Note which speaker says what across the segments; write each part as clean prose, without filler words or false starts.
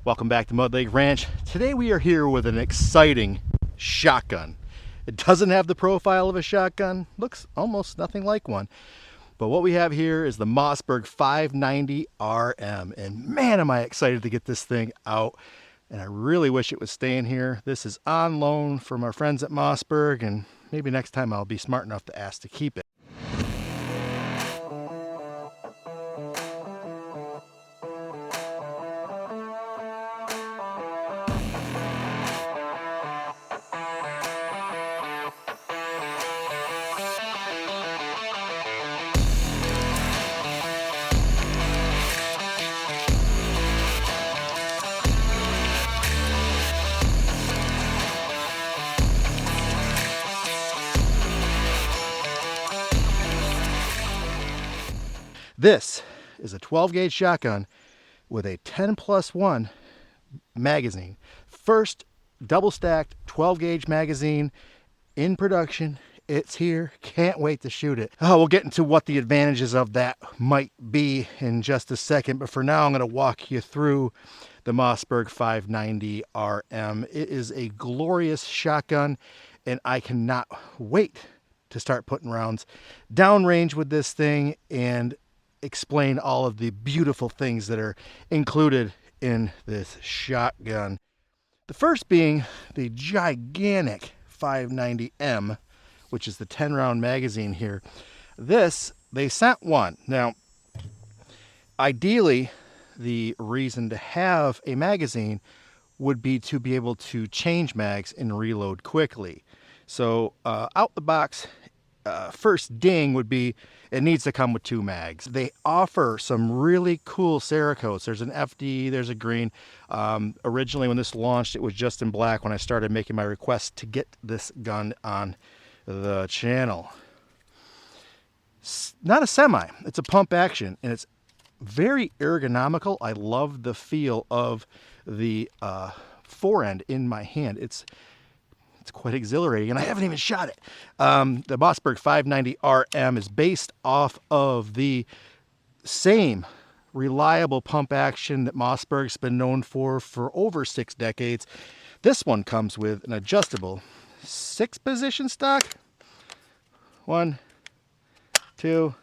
Speaker 1: Welcome back to Mud Lake Ranch. Today we are here with an exciting shotgun. It doesn't have the profile of a shotgun, looks almost nothing like one. But what we have here is the Mossberg 590 RM, and man am I excited to get this thing out. And I really wish it was staying here. This is on loan from our friends at Mossberg, and maybe next time I'll be smart enough to ask to keep it. This is a 12 gauge shotgun with a 10+1 magazine. First double stacked 12 gauge magazine in production. It's here. Can't wait to shoot it. Oh, we'll get into what the advantages of that might be in just a second. But for now, I'm going to walk you through the Mossberg 590 RM. It is a glorious shotgun, and I cannot wait to start putting rounds downrange with this thing and explain all of the beautiful things that are included in this shotgun. The first being the gigantic 590M, which is the 10 round magazine here. This, they sent one. Now, ideally, the reason to have a magazine would be to be able to change mags and reload quickly. So out the box, first ding would be it needs to come with 2 mags. They offer some really cool Cerakotes. There's an FD, there's a green. Originally when this launched, it was just in black when I started making my request to get this gun on the channel. It's not a semi, it's a pump action, and it's very ergonomical. I love the feel of the forend in my hand. It's quite exhilarating, and I haven't even shot it. The Mossberg 590 RM is based off of the same reliable pump action that Mossberg's been known for over 6 decades. This one comes with an adjustable 6-position stock. 1, 2,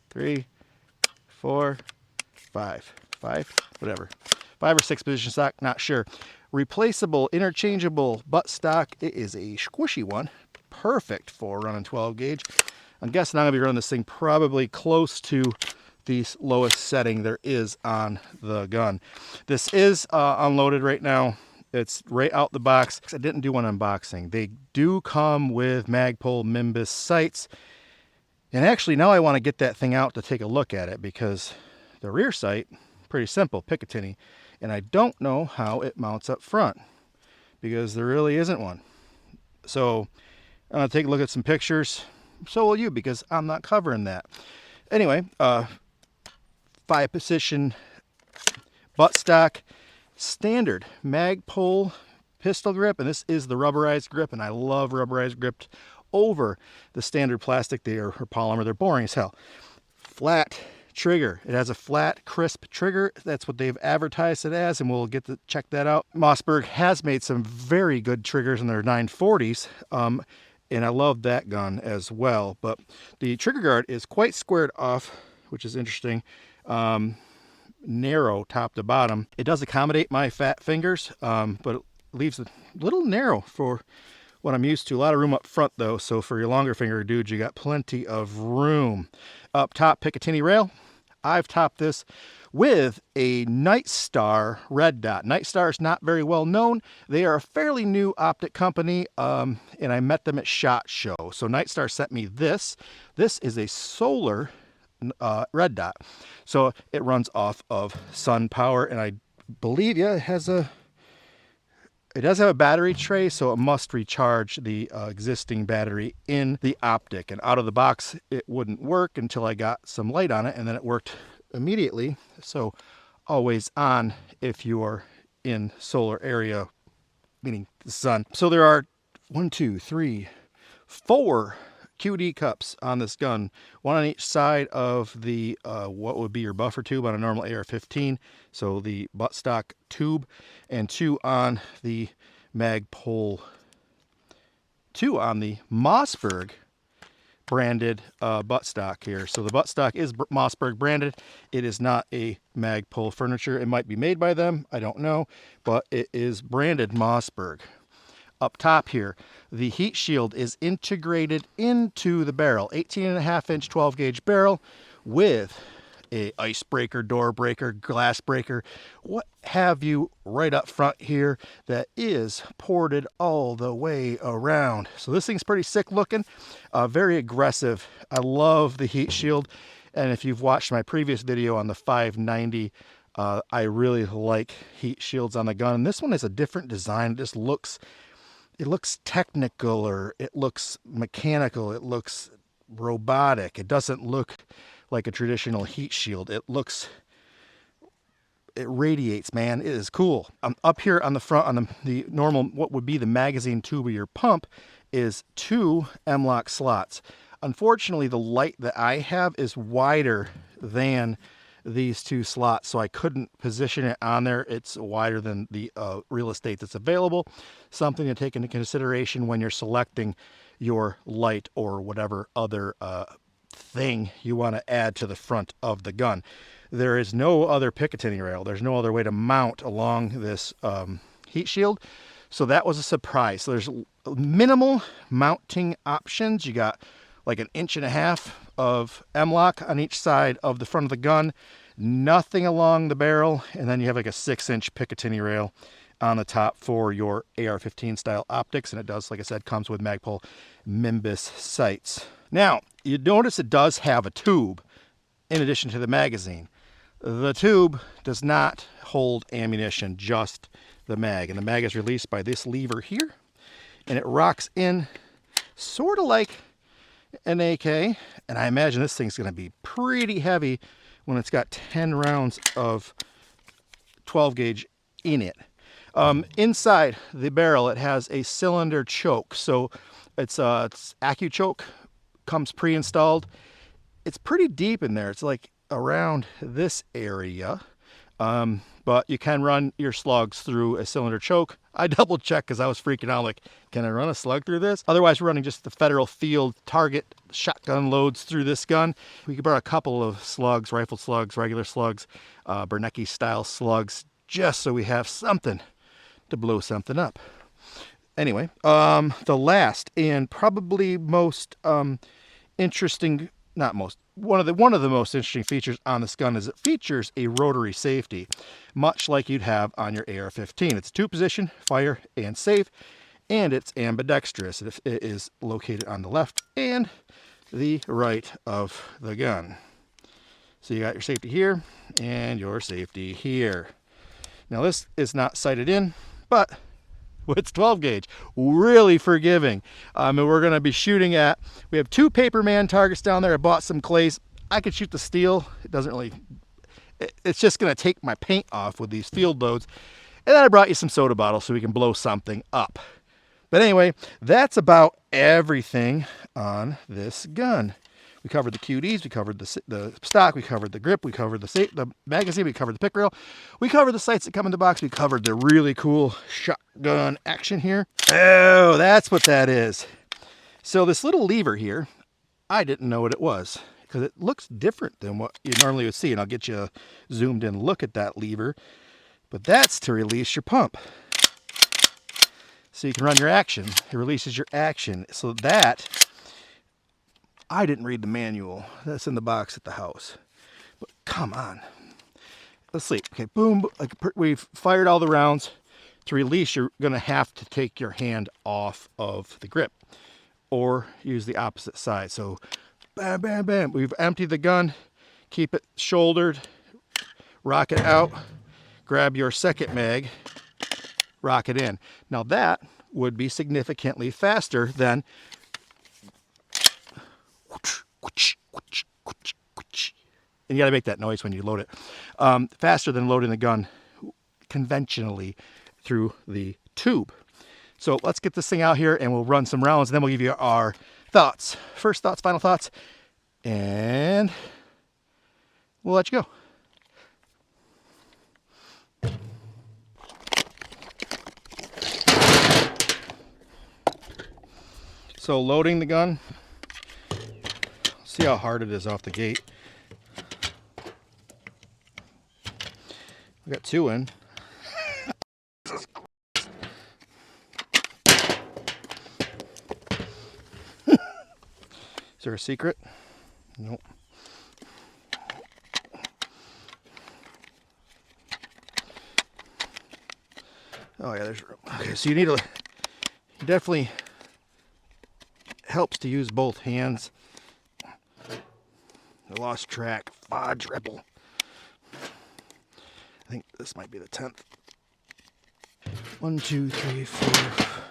Speaker 1: 3, 4, 5, whatever. 5 or 6 position stock, not sure. Replaceable, interchangeable butt stock. It is a squishy one, perfect for running 12 gauge. I'm guessing I'm gonna be running this thing probably close to the lowest setting there is on the gun. This is unloaded right now. It's right out the box. I didn't do one unboxing. They do come with Magpul Nimbus sights. And actually now I want to get that thing out to take a look at it, because the rear sight, pretty simple, Picatinny. And I don't know how it mounts up front, because there really isn't one. So I'm going to take a look at some pictures. So will you, because I'm not covering that. Anyway, 5-position buttstock, standard Magpul pistol grip. And this is the rubberized grip, and I love rubberized grip over the standard plastic. They are, or polymer. They're boring as hell. Flat trigger. It has a flat, crisp trigger. That's what they've advertised it as, and we'll get to check that out. Mossberg has made some very good triggers in their 940s, and I love that gun as well. But the trigger guard is quite squared off, which is interesting. Narrow top to bottom. It does accommodate my fat fingers, but it leaves a little narrow for what I'm used to. A lot of room up front though, so for your longer finger dudes, you got plenty of room. Up top, Picatinny rail. I've topped this with a Nightstar red dot. Nightstar is not very well known. They are a fairly new optic company, and I met them at SHOT Show. So Nightstar sent me this. This is a solar red dot. So it runs off of sun power, and I believe, yeah, it does have a battery tray, so it must recharge the existing battery in the optic. And out of the box, it wouldn't work until I got some light on it, and then it worked immediately. So always on if you are in solar area, meaning the sun. So there are 1, 2, 3, 4 QD cups on this gun, one on each side of the what would be your buffer tube on a normal AR-15, so the buttstock tube, and 2 on the mag pole, 2 on the Mossberg branded buttstock here. So the buttstock is Mossberg branded. It is not a Magpul furniture. It might be made by them, I don't know, but it is branded Mossberg. Up top here, the heat shield is integrated into the barrel, 18.5-inch 12-gauge barrel with a icebreaker, door breaker, glass breaker, what have you, right up front here that is ported all the way around. So this thing's pretty sick looking, very aggressive. I love the heat shield, and if you've watched my previous video on the 590, I really like heat shields on the gun. And this one is a different design. It just looks, it looks technical, or it looks mechanical, it looks robotic. It doesn't look like a traditional heat shield. It looks, it radiates, man. It is cool. Up here on the front, on the normal, what would be the magazine tube of your pump, is 2 M-LOK slots. Unfortunately, the light that I have is wider than these 2 slots, so I couldn't position it on there. It's wider than the real estate that's available. Something to take into consideration when you're selecting your light or whatever other thing you want to add to the front of the gun. There is no other Picatinny rail. There's no other way to mount along this heat shield. So that was a surprise. So there's minimal mounting options. You got like 1.5 inches of M-LOK on each side of the front of the gun, nothing along the barrel, and then you have like a 6-inch Picatinny rail on the top for your AR-15 style optics, and it does, like I said, comes with Magpul Nimbus sights. Now, you notice it does have a tube in addition to the magazine. The tube does not hold ammunition, just the mag, and the mag is released by this lever here, and it rocks in sort of like an AK, and I imagine this thing's going to be pretty heavy when it's got 10 rounds of 12 gauge in it. Inside the barrel, it has a cylinder choke, so it's Accu choke, comes pre-installed. It's pretty deep in there. It's like around this area, but you can run your slugs through a cylinder choke. I double checked because I was freaking out, like, can I run a slug through this? Otherwise, we're running just the Federal Field target shotgun loads through this gun. We could burn a couple of slugs, rifle slugs, regular slugs, Bernanke style slugs, just so we have something to blow something up. Anyway, the last and probably most interesting, not most, one of the most interesting features on this gun is it features a rotary safety, much like you'd have on your AR-15. It's 2-position, fire and safe, and it's ambidextrous. It is located on the left and the right of the gun. So you got your safety here and your safety here. Now this is not sighted in, but it's 12 gauge, really forgiving. And we're going to be shooting at, we have 2 Paperman targets down there. I bought some clays. I could shoot the steel. It doesn't really, it's just going to take my paint off with these field loads. And then I brought you some soda bottles so we can blow something up. But anyway, that's about everything on this gun. We covered the QDs, we covered the stock, we covered the grip, we covered the magazine, we covered the pick rail, we covered the sights that come in the box, we covered the really cool shotgun action here. Oh, that's what that is. So this little lever here, I didn't know what it was because it looks different than what you normally would see, and I'll get you a zoomed in look at that lever. But that's to release your pump. So you can run your action. It releases your action. So that, I didn't read the manual. That's in the box at the house. But come on. Let's see. Okay, boom. We've fired all the rounds. To release, you're going to have to take your hand off of the grip or use the opposite side. So bam, bam, bam. We've emptied the gun. Keep it shouldered. Rock it out. Grab your second mag. Rock it in. Now that would be significantly faster than, and you got to make that noise when you load it, faster than loading the gun conventionally through the tube. So let's get this thing out here and we'll run some rounds, and then we'll give you our thoughts. First thoughts, final thoughts, and we'll let you go. So loading the gun, see how hard it is off the gate. I got 2 in. Is there a secret? Nope. Oh yeah, there's room. Okay, so you need definitely helps to use both hands. I lost track. Fudge rebel. I think this might be the 10th. 1, 2, 3, 4.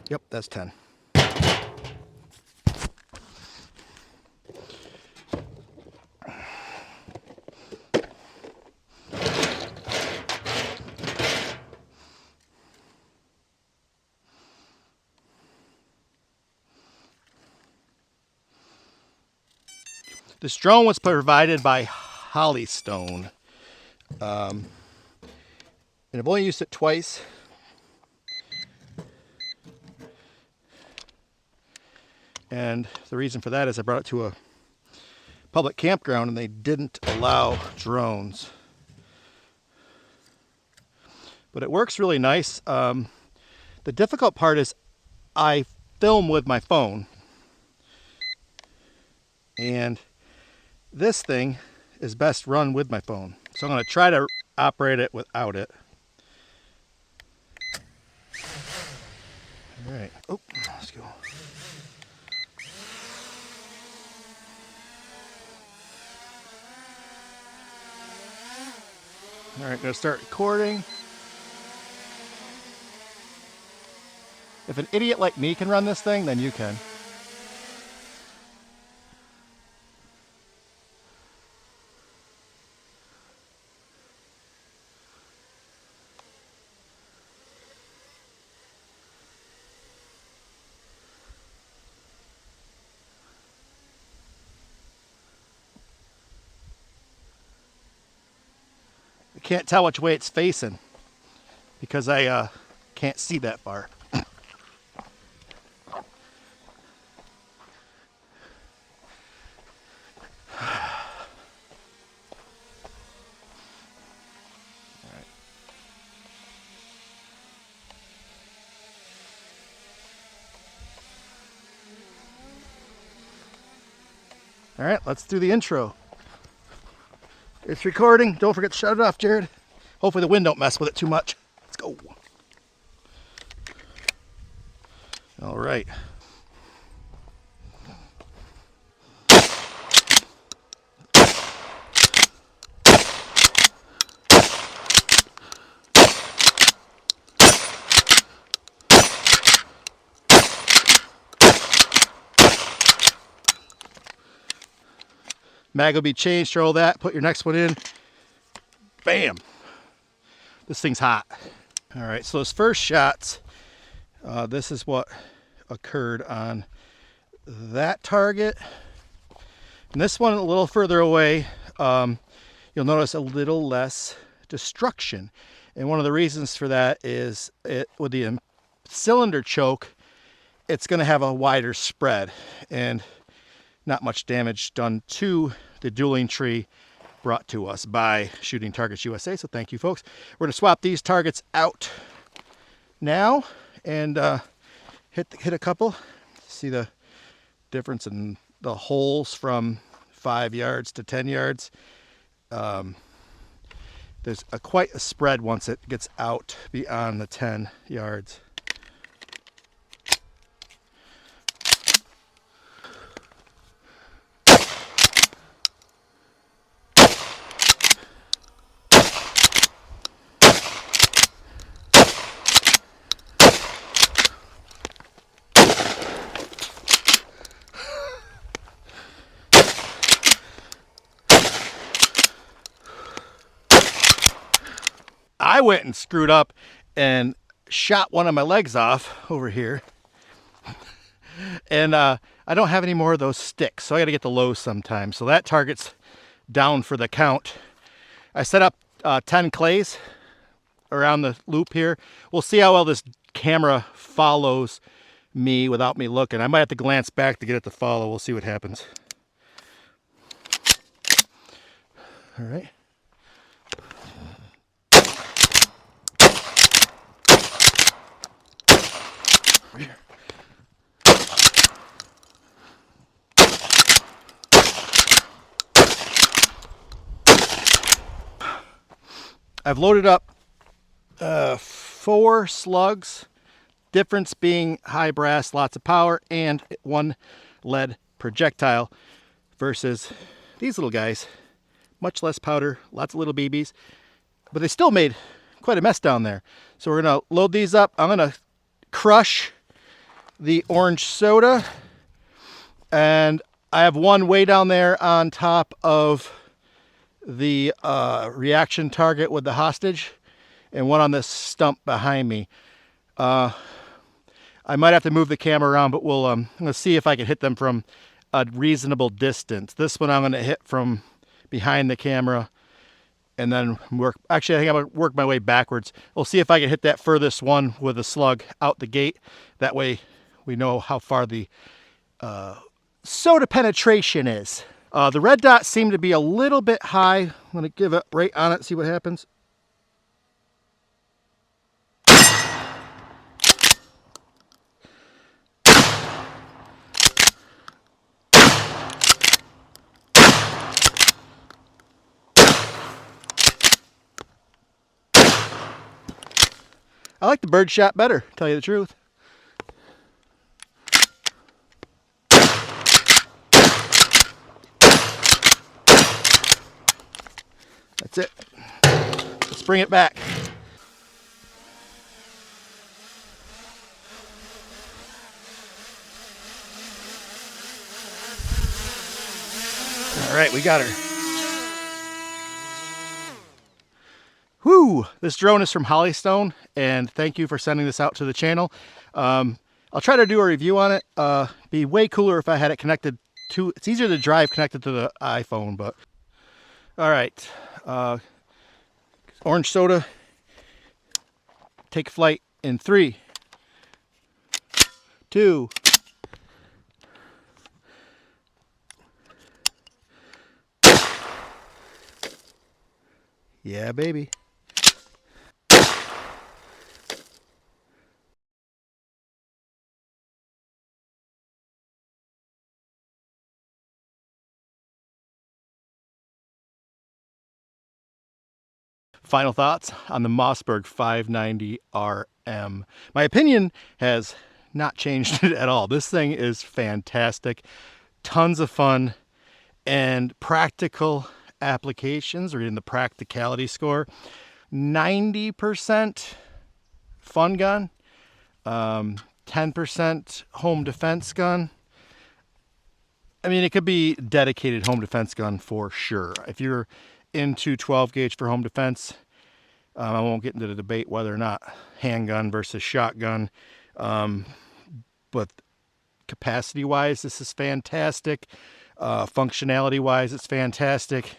Speaker 1: Yep, that's 10. This drone was provided by Hollystone. And I've only used it twice. And the reason for that is I brought it to a public campground and they didn't allow drones. But it works really nice. The difficult part is I film with my phone. And this thing is best run with my phone. So I'm going to try to operate it without it. All right. Oh, let's go. All right, gonna start recording. If an idiot like me can run this thing, then you can. I can't tell which way it's facing because I can't see that far. All right, let's do the intro. It's recording. Don't forget to shut it off, Jared. Hopefully the wind don't mess with it too much. Let's go. All right. Mag will be changed, throw that, put your next one in. Bam! This thing's hot. All right, so those first shots, this is what occurred on that target. And this one a little further away, you'll notice a little less destruction. And one of the reasons for that is with the cylinder choke, it's gonna have a wider spread and not much damage done to the dueling tree brought to us by Shooting Targets USA. So thank you, folks. We're gonna swap these targets out now and hit a couple. See the difference in the holes from 5 yards to 10 yards. There's quite a spread once it gets out beyond the 10 yards. I went and screwed up and shot one of my legs off over here. And I don't have any more of those sticks, so I got to get the lows sometime. So that target's down for the count. I set up 10 clays around the loop here. We'll see how well this camera follows me without me looking. I might have to glance back to get it to follow. We'll see what happens. All right. Here. I've loaded up 4 slugs, difference being high brass, lots of power, and 1 lead projectile versus these little guys, much less powder, lots of little BBs, but they still made quite a mess down there. So we're gonna load these up. I'm gonna crush the orange soda, and I have 1 way down there on top of the reaction target with the hostage, and 1 on this stump behind me. I might have to move the camera around, but we'll I'm gonna see if I can hit them from a reasonable distance. This one I'm gonna hit from behind the camera, and then work. Actually, I think I'm gonna work my way backwards. We'll see if I can hit that furthest one with a slug out the gate. That way, we know how far the soda penetration is. The red dots seem to be a little bit high. I'm going to give it right on it, see what happens. I like the bird shot better, to tell you the truth. That's it. Let's bring it back. All right, we got her. Whoo! This drone is from Hollystone, and thank you for sending this out to the channel. I'll try to do a review on it. Be way cooler if I had it connected to, it's easier to drive connected to the iPhone, but. All right, orange soda, take flight in 3, 2, yeah, baby. Final thoughts on the Mossberg 590 RM. My opinion has not changed at all. This thing is fantastic, tons of fun, and practical applications. Reading the practicality score, 90% fun gun, 10% home defense gun. I mean, it could be dedicated home defense gun for sure. If you're into 12 gauge for home defense, I won't get into the debate whether or not handgun versus shotgun, but capacity wise, this is fantastic. Functionality wise, it's fantastic.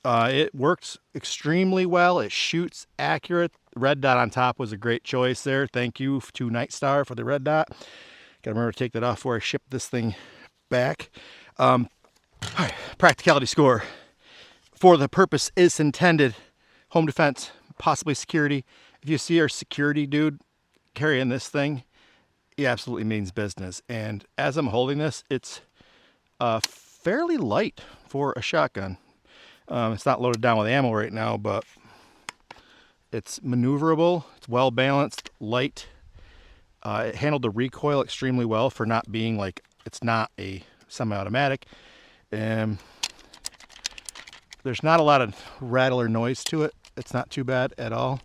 Speaker 1: It works extremely well. It shoots accurate. Red dot on top was a great choice there. Thank you to Nightstar for the red dot. Gotta remember to take that off before I ship this thing back. All right, practicality score. For the purpose is intended, home defense, possibly security. If you see our security dude carrying this thing, he absolutely means business. And as I'm holding this, it's fairly light for a shotgun. It's not loaded down with ammo right now, but it's maneuverable. It's well balanced, light. It handled the recoil extremely well for not being like, it's not a semi-automatic. There's not a lot of rattle or noise to it. It's not too bad at all.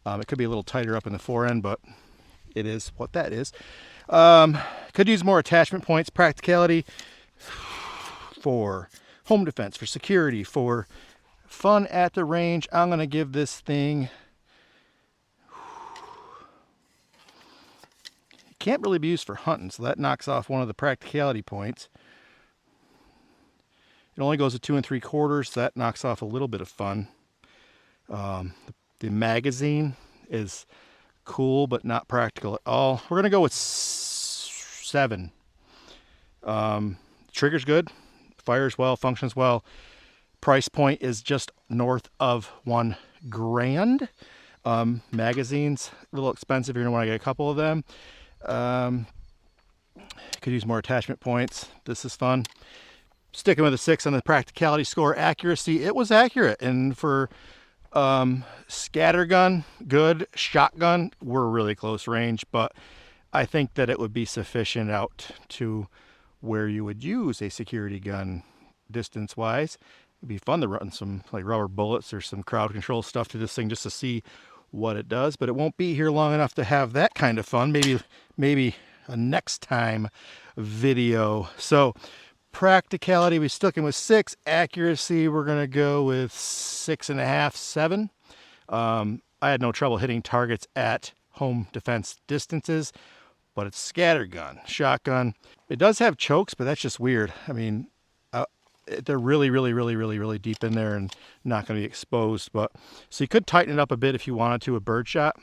Speaker 1: It could be a little tighter up in the fore end, but it is what that is. Could use more attachment points. Practicality for home defense, for security, for fun at the range. I'm going to give this thing can't really be used for hunting, so that knocks off one of the practicality points. It only goes to 2 3/4, so that knocks off a little bit of fun. The magazine is cool, but not practical at all. We're gonna go with 7. Trigger's good, fires well, functions well. Price point is just north of $1,000. Magazines a little expensive. You're gonna want to get a couple of them. Could use more attachment points. This is fun. Sticking with a 6 on the practicality score. Accuracy, it was accurate, and for scattergun, good. Shotgun, we're really close range, but I think that it would be sufficient out to where you would use a security gun distance wise. It'd be fun to run some like rubber bullets or some crowd control stuff to this thing just to see what it does, but it won't be here long enough to have that kind of fun. Maybe a next time video. So practicality, we're sticking with 6. Accuracy, we're gonna go with 6.5, 7. I had no trouble hitting targets at home defense distances, but it's scattergun. Shotgun, it does have chokes, but that's just weird. I mean, they're really deep in there and not going to be exposed. But so you could tighten it up a bit if you wanted to with birdshot.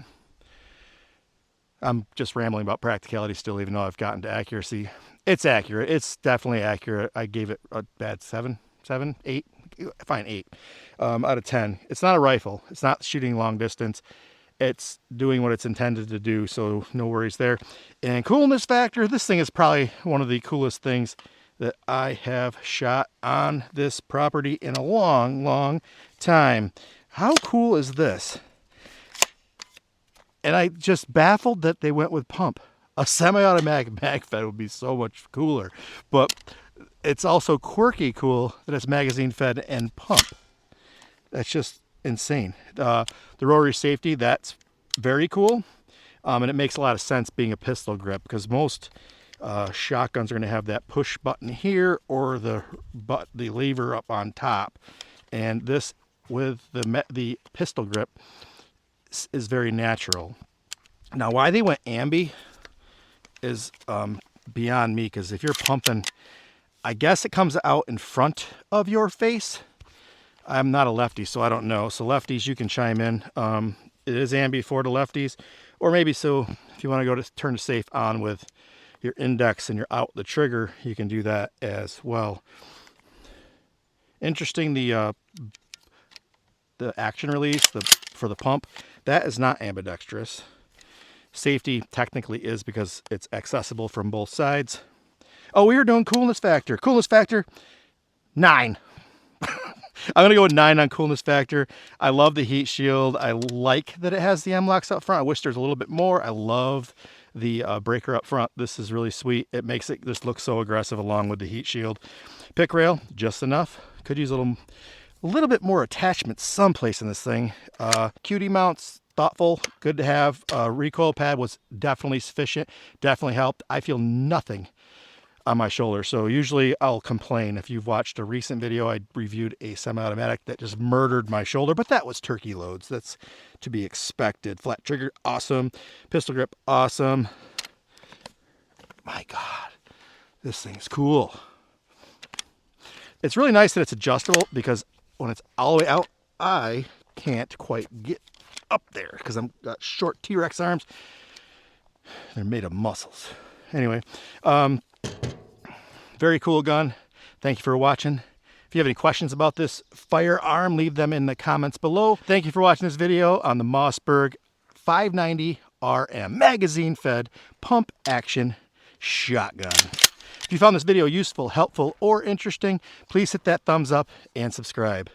Speaker 1: I'm just rambling about practicality still, even though I've gotten to accuracy. It's accurate. It's definitely accurate. I gave it a bad 7, 8. Fine, 8 out of 10. It's not a rifle. It's not shooting long distance. It's doing what it's intended to do, so no worries there. And coolness factor, this thing is probably one of the coolest things that I have shot on this property in a long time. How cool is this? And I just baffled that they went with pump. A semi-automatic mag fed would be so much cooler, but it's also quirky cool that it's magazine fed and pump. That's just insane. The rotary safety, that's very cool, and it makes a lot of sense being a pistol grip, because most shotguns are going to have that push button here or the lever up on top, and this with the pistol grip is very natural. Now, why they went ambi is beyond me, because if you're pumping, I guess it comes out in front of your face. I'm not a lefty, so I don't know. So lefties, you can chime in. It is ambi for the lefties, or maybe so if you want to go to turn the safe on with your index and you're out the trigger, you can do that as well. Interesting, the action release for the pump, that is not ambidextrous. Safety technically is, because it's accessible from both sides. Oh, we were doing coolness factor. Coolness factor, 9. I'm going to go with 9 on coolness factor. I love the heat shield. I like that it has the M-locks up front. I wish there's a little bit more. I love the breaker up front. This is really sweet. It makes it just look so aggressive along with the heat shield. Pick rail, just enough. Could use a little bit more attachment someplace in this thing. QD mounts, thoughtful, good to have. Recoil pad was definitely sufficient, definitely helped. I feel nothing on my shoulder, so usually I'll complain. If you've watched a recent video, I reviewed a semi-automatic that just murdered my shoulder, but that was turkey loads. That's to be expected. Flat trigger, awesome. Pistol grip, awesome. My God, this thing's cool. It's really nice that it's adjustable, because when it's all the way out, I can't quite get up there because I've got short T-Rex arms. They're made of muscles. Anyway, very cool gun. Thank you for watching. If you have any questions about this firearm, leave them in the comments below. Thank you for watching this video on the Mossberg 590 RM magazine fed pump action shotgun. If you found this video useful, helpful, or interesting, please hit that thumbs up and subscribe.